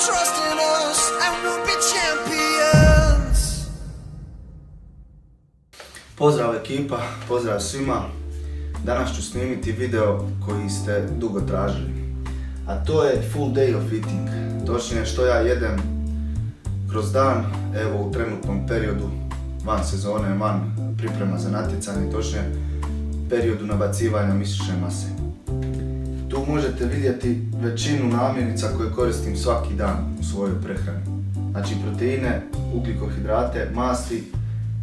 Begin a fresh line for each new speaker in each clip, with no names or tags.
trust in us and we'll be champions.
Pozdrav ekipa, pozdrav svima. Danas ću snimiti video koji ste dugo tražili. A to je full day of eating. Točnije što ja jedem kroz dan, evo u trenutnom periodu van sezone, van priprema za natjecanje, točnije periodu nabacivanja mišićne mase. Tu možete vidjeti većinu namirnica koje koristim svaki dan u svojoj prehrani. Znači proteine, ugljikohidrate, masti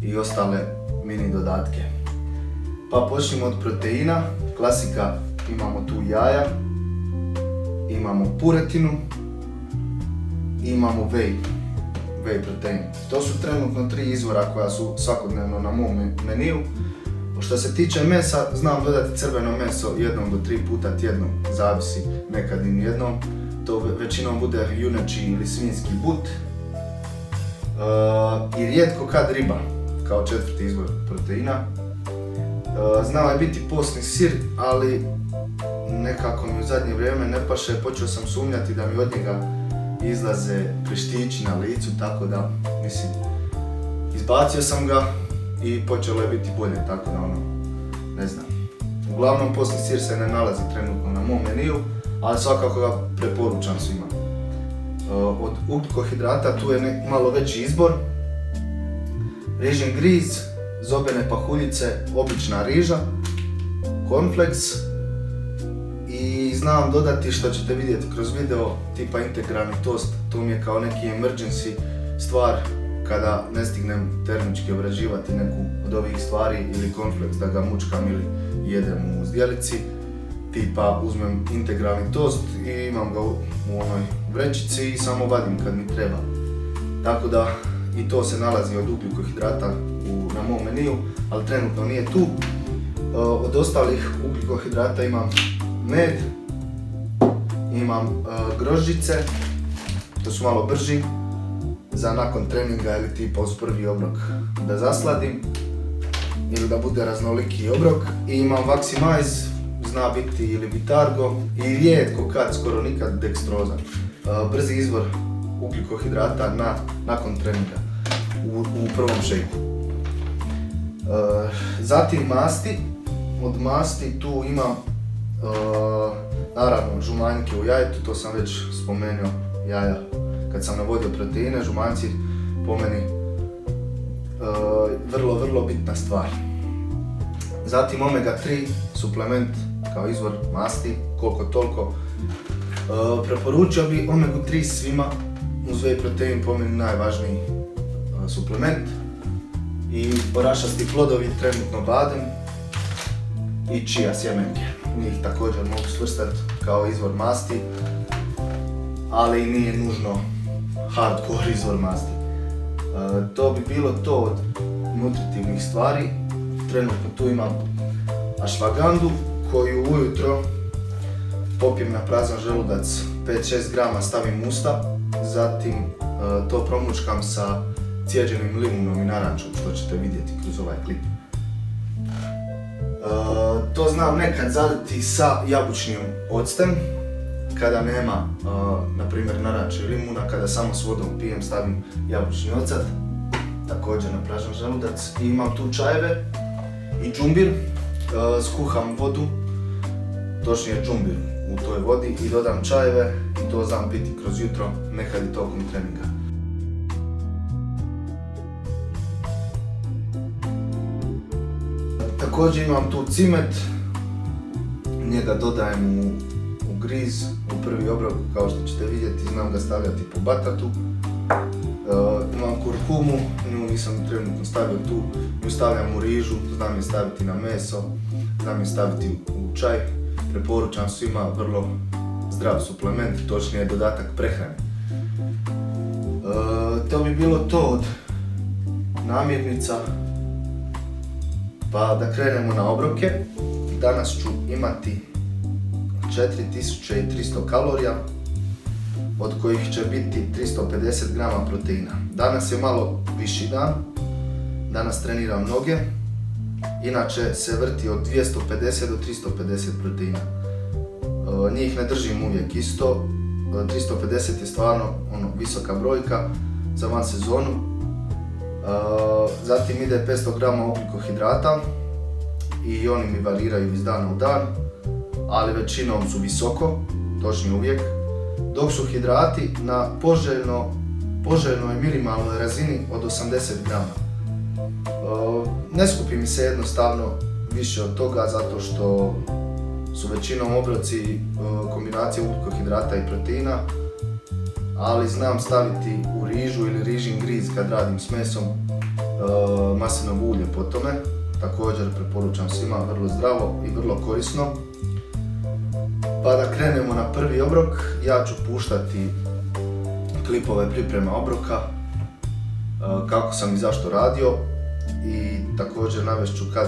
i ostale mini dodatke. Pa počnemo od proteina. Klasika, imamo tu jaja, imamo puretinu i imamo whey protein. To su trenutno 3 izvora koja su svakodnevno na mom meniju. Što se tiče mesa, znam dodati crveno meso 1 do 3 puta tjedno, zavisi, nekad i nijednom. To većinom bude juneći ili svinjski but. I rijetko kad riba, kao 4. izvor proteina. Znao je biti postni sir, ali nekako mi u zadnje vrijeme ne paše, počeo sam sumnjati da mi od njega izlaze krištići na licu, tako da, mislim, izbacio sam ga i počelo je biti bolje, tako da ne znam. Uglavnom, postni sir se ne nalazi trenutno na mom meniju, ali svakako ga preporučam svima. Od ugljikohidrata tu je malo veći izbor. Rižin griz, zobene pahuljice, obična riža, cornflakes i znam dodati, što ćete vidjeti kroz video, tipa integralni tost. To mi je kao neki emergency stvar kada ne stignem termički obrađivati neku od ovih stvari, ili cornflakes da ga mučkam ili jedem u zdjelici. Tipa uzmem integralni tost i imam ga u onoj vrećici i samo vadim kad mi treba. Tako da i to se nalazi od ugljikohidrata na mom meniju, ali trenutno nije tu. Od ostalih ugljikohidrata imam med, imam grožđice, to su malo brži za nakon treninga ili tipa uz prvi obrok da zasladim ili da bude raznoliki obrok. I imam Maximize, zna biti ili Vitargo i rijetko kad, skoro nikad Dextroza, brzi izvor ugljikohidrata nakon treninga u prvom šejku. Zatim masti. Od masti tu imam naravno žumanjke u jajetu, to sam već spomenuo, jaja kad sam navodio proteine, žumanjci po meni vrlo bitna stvar. Zatim omega 3 suplement kao izvor masti, koliko toliko. Preporučio bi omega 3 svima, uz whey protein po meni najvažniji suplement. I orašasti plodovi, trenutno badem i čija sjemenke. Njih također mogu svrstati kao izvor masti, ali nije nužno hardcore izvor masti. To bi bilo to od nutritivnih stvari. Trenutno tu imam ashwagandu koju ujutro popijem na prazan želudac, 5-6 grama stavim u usta, zatim to promučkam sa cijeđenim limunom i narančom, što ćete vidjeti kroz ovaj klip. To znam nekad zadati sa jabučnim octem, kada nema, na primjer, naranče i limuna, kada samo s vodom pijem, stavim jabučni ocat, također na prazan želudac. I imam tu čajeve i džumbir, skuham vodu, točnije džumbir u toj vodi i dodam čajeve i to znam piti kroz jutro, nekad i tokom treninga. Također imam tu cimet, njega dodajem u griz, u prvi obrok, kao što ćete vidjeti, znam ga stavljati po batatu. Imam kurkumu, nju nisam trenutno stavio tu, nju stavljam u rižu, znam je staviti na meso, znam je staviti u čaj. Preporučam svima, vrlo zdrav suplement, točnije dodatak prehrani. To bi bilo to od namirnica. Pa da krenemo na obroke. Danas ću imati 4300 kalorija, od kojih će biti 350 grama proteina. Danas je malo viši dan, danas treniram noge, inače se vrti od 250 do 350 proteina. Njih ne držim uvijek isto, 350 je stvarno visoka brojka za van sezonu. Zatim ide 500 grama ugljikohidrata i oni mi variraju iz dana u dan, ali većinom su visoko, točnije uvijek, dok su hidrati na poželjnoj minimalnoj razini od 80 grama. Ne skupi mi se jednostavno više od toga zato što su većinom obroci kombinacije ugljikohidrata i proteina, ali znam staviti u rižu ili rižin griz kad radim s mesom maslinovo ulje po tome. Također preporučam svima, vrlo zdravo i vrlo korisno. Pa da krenemo na prvi obrok, ja ću puštati klipove priprema obroka, kako sam i zašto radio i također navešću kad,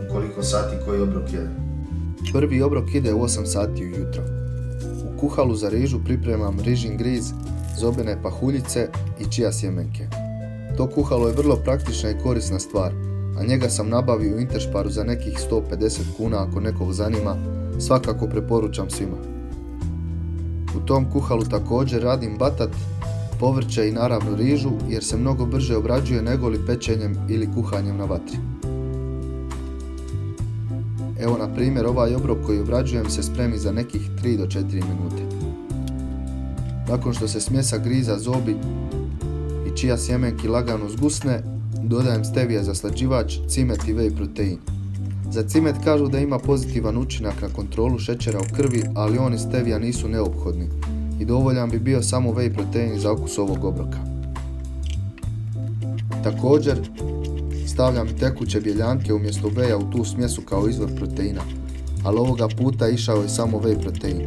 u koliko sati koji obrok jede. Prvi obrok ide u 8 sati ujutro. U kuhalu za rižu pripremam rižin griz, zobene pahuljice i čija sjemenke. To kuhalo je vrlo praktična i korisna stvar, a njega sam nabavio u Intersparu za nekih 150 kuna ako nekog zanima, svakako preporučam svima. U tom kuhalu također radim batat, povrće i naravno rižu jer se mnogo brže obrađuje nego li pečenjem ili kuhanjem na vatri. Evo na primjer ovaj obrok koji obrađujem se spremi za nekih 3 do 4 minute. Nakon što se smjesa griza, zobi i čija sjemenki lagano zgusne, dodajem stevia zaslađivač, cimet i whey protein. Za cimet kažu da ima pozitivan učinak na kontrolu šećera u krvi, ali on i stevia nisu neophodni i dovoljan bi bio samo whey protein za okus ovog obroka. Također stavljam i tekuće bjeljanke umjesto whey u tu smjesu kao izvor proteina, ali ovoga puta išao je samo whey protein.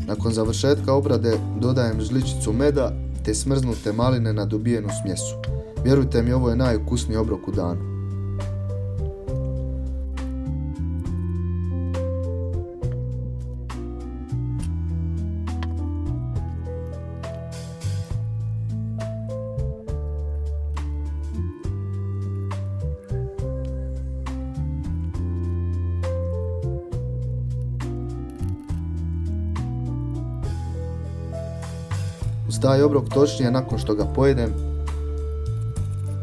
Nakon završetka obrade dodajem žličicu meda te smrznute maline na dobijenu smjesu. Vjerujte mi, ovo je najukusniji obrok u danu. Uz taj obrok, točnije nakon što ga pojedem,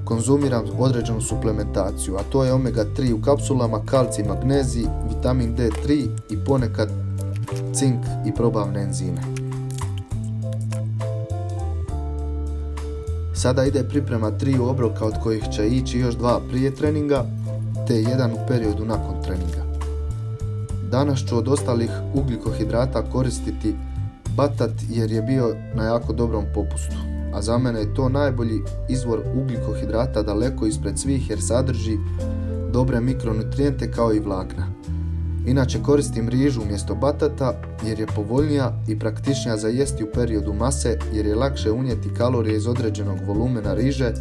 konzumiram određenu suplementaciju, a to je omega 3 u kapsulama, kalcij, magnezij, vitamin D3 i ponekad cink i probavne enzime. Sada ide priprema 3 obroka od kojih će ići još 2 prije treninga, te 1 u periodu nakon treninga. Danas ću od ostalih ugljikohidrata koristiti batat jer je bio na jako dobrom popustu, a za mene je to najbolji izvor ugljikohidrata daleko ispred svih jer sadrži dobre mikronutrijente kao i vlakna. Inače koristim rižu umjesto batata jer je povoljnija i praktičnija za jesti u periodu mase jer je lakše unijeti kalorije iz određenog volumena riže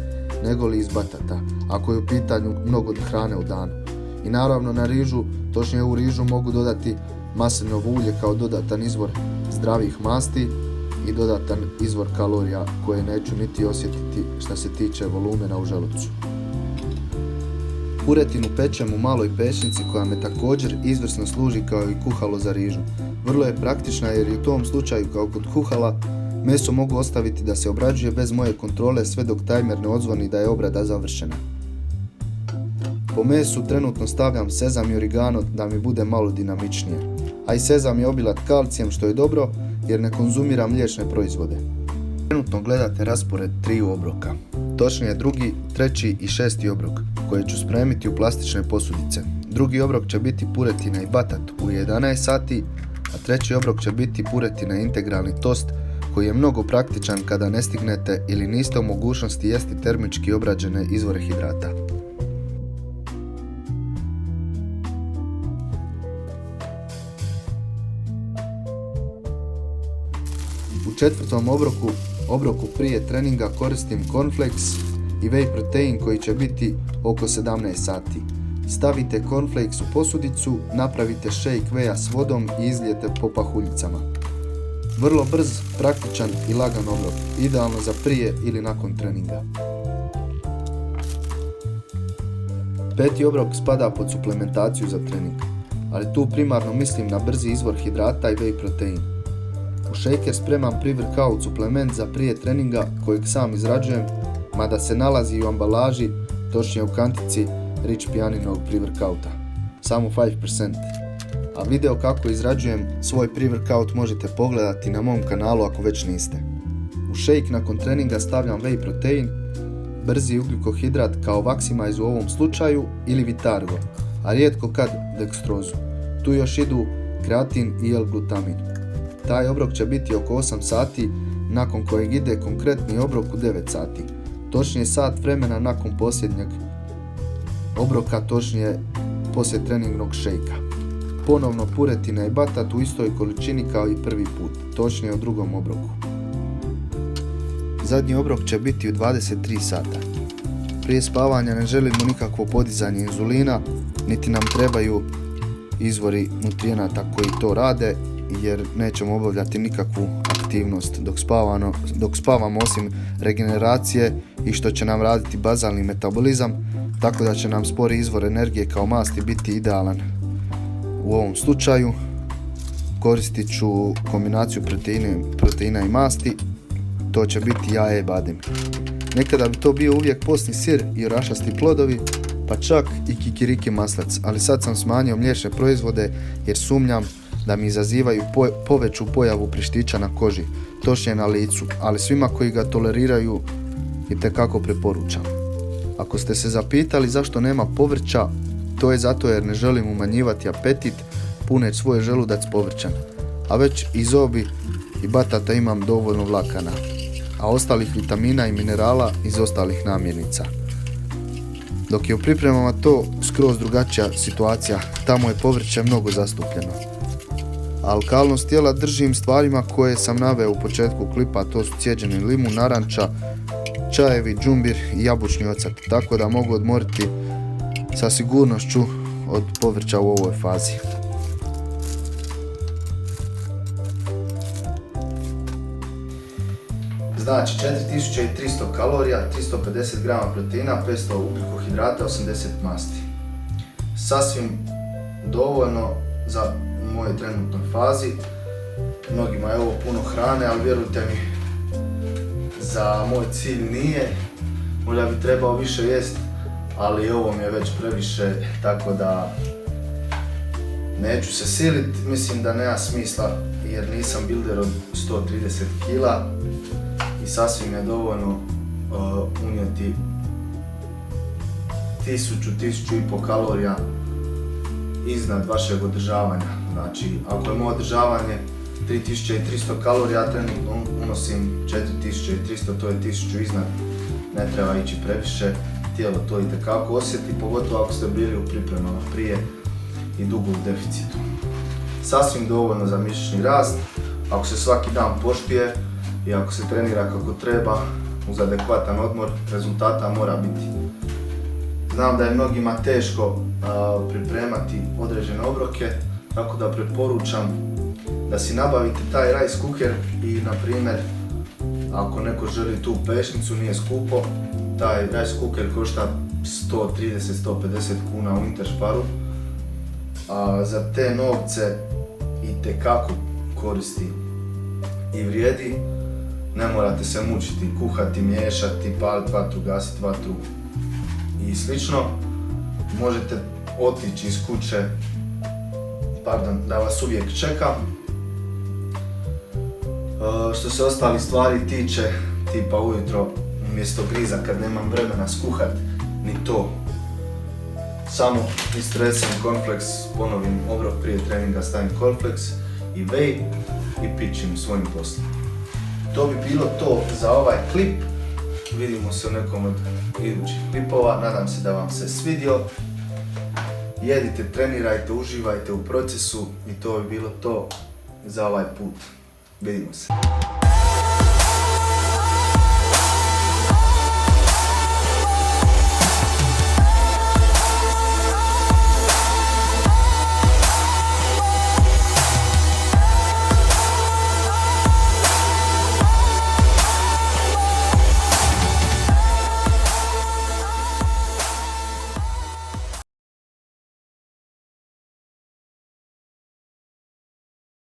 nego li iz batata, ako je u pitanju mnogo hrane u danu. I naravno na rižu, točnije u rižu mogu dodati maslinovo ulje kao dodatan izvor zdravih masti i dodatan izvor kalorija koje neću niti osjetiti što se tiče volumena u želucu. Puretinu pečem u maloj pećnici koja me također izvrsno služi kao i kuhalo za rižu. Vrlo je praktična jer i u tom slučaju kao kod kuhala meso mogu ostaviti da se obrađuje bez moje kontrole sve dok tajmer ne odzvoni da je obrada završena. Po mesu trenutno stavljam sezam i origano da mi bude malo dinamičnije, a i sezam je obilat kalcijem što je dobro jer ne konzumiram mliječne proizvode. Trenutno gledate raspored 3 obroka, točnije 2., 3. i 6. obrok koje ću spremiti u plastične posudice. Drugi obrok će biti puretina i batat u 11 sati, a 3. obrok će biti puretina i integralni tost koji je mnogo praktičan kada ne stignete ili niste u mogućnosti jesti termički obrađene izvore hidrata. U 4. obroku prije treninga koristim cornflakes i whey protein koji će biti oko 17 sati. Stavite cornflakes u posudicu, napravite shake whey s vodom i izlijete po pahuljicama. Vrlo brz, praktičan i lagan obrok, idealno za prije ili nakon treninga. 5. obrok spada pod suplementaciju za trening, ali tu primarno mislim na brzi izvor hidrata i whey protein. U Shaker spremam pre-workout suplement za prije treninga kojeg sam izrađujem, mada se nalazi u ambalaži, točnije u kantici Rich Pianinog pre-workouta, samo 5%. A video kako izrađujem svoj pre-workout možete pogledati na mom kanalu ako već niste. U shake nakon treninga stavljam whey protein, brzi ugljikohidrat kao Maximize u ovom slučaju ili Vitargo, a rijetko kad dekstrozu. Tu još idu kreatin i L-glutamin. Taj obrok će biti oko 8 sati, nakon kojeg ide konkretni obrok u 9 sati. Točnije sat vremena nakon posljednjeg obroka, točnije poslije treningnog šejka. Ponovno puretina i batat u istoj količini kao i prvi put, točnije u drugom obroku. Zadnji obrok će biti u 23 sata. Prije spavanja ne želimo nikakvo podizanje inzulina, niti nam trebaju izvori nutrijenata koji to rade, jer nećemo obavljati nikakvu aktivnost dok spavamo osim regeneracije i što će nam raditi bazalni metabolizam, tako da će nam spori izvor energije kao masti biti idealan. U ovom slučaju koristit ću kombinaciju proteina i masti, to će biti jaje badem. Nekada bi to bio uvijek postni sir i orašasti plodovi, pa čak i kikiriki maslac, ali sad sam smanjio mliječne proizvode jer sumnjam da mi izazivaju poveću pojavu prištića na koži, točnije na licu, ali svima koji ga toleriraju itekako preporučam. Ako ste se zapitali zašto nema povrća, to je zato jer ne želim umanjivati apetit, puneć svoj želudac povrćan, a već i zobi i batata imam dovoljno vlakana, a ostalih vitamina i minerala iz ostalih namirnica. Dok je u pripremama to skroz drugačija situacija, tamo je povrće mnogo zastupljeno. Alkalnost tijela držim stvarima koje sam naveo u početku klipa, to su cijeđeni limun, naranča, čajevi, džumbir i jabučni ocat, tako da mogu odmoriti sa sigurnošću od povrća u ovoj fazi. Znači 4300 kalorija, 350 grama proteina, 500 ugljikohidrata, 80 masti. Sasvim dovoljno za moje trenutnoj fazi. Mnogima je ovo puno hrane, ali vjerujte mi, za moj cilj nije. Možda bi trebao više jest, ali ovo mi je već previše, tako da neću se siliti. Mislim da nema smisla jer nisam builder od 130 kila i sasvim je dovoljno unijeti 1000-1500 kalorija iznad vašeg održavanja. Znači, ako je moje održavanje 3300 kalorija, ja trenutno unosim 4300, to je 1000 iznad, ne treba ići previše, tijelo to itekako osjeti, pogotovo ako ste bili u pripremama prije i dugo u deficitu. Sasvim dovoljno za mišićni rast, ako se svaki dan poštuje i ako se trenira kako treba, uz adekvatan odmor, rezultata mora biti. Znam da je mnogima teško pripremati određene obroke, tako da preporučam da si nabavite taj rice cooker i, na primjer, ako neko želi tu pešnicu, nije skupo, taj rice cooker košta 130-150 kuna u Intersparu, a za te novce itekako koristi i vrijedi. Ne morate se mučiti, kuhati, miješati, paliti vatru, gasiti vatru i slično. Možete otići iz kuće, da vas uvijek čekam. Što se ostalih stvari tiče, tipa ujutro umjesto griza kad nemam vremena skuhat, ni to. Samo istresem cornflakes, ponovim obrok prije treninga, stavim cornflakes i whey i pičim svojim poslom. To bi bilo to za ovaj klip. Vidimo se u nekom od idućih klipova. Nadam se da vam se svidio. Jedite, trenirajte, uživajte u procesu i to bi bilo to za ovaj put. Vidimo se.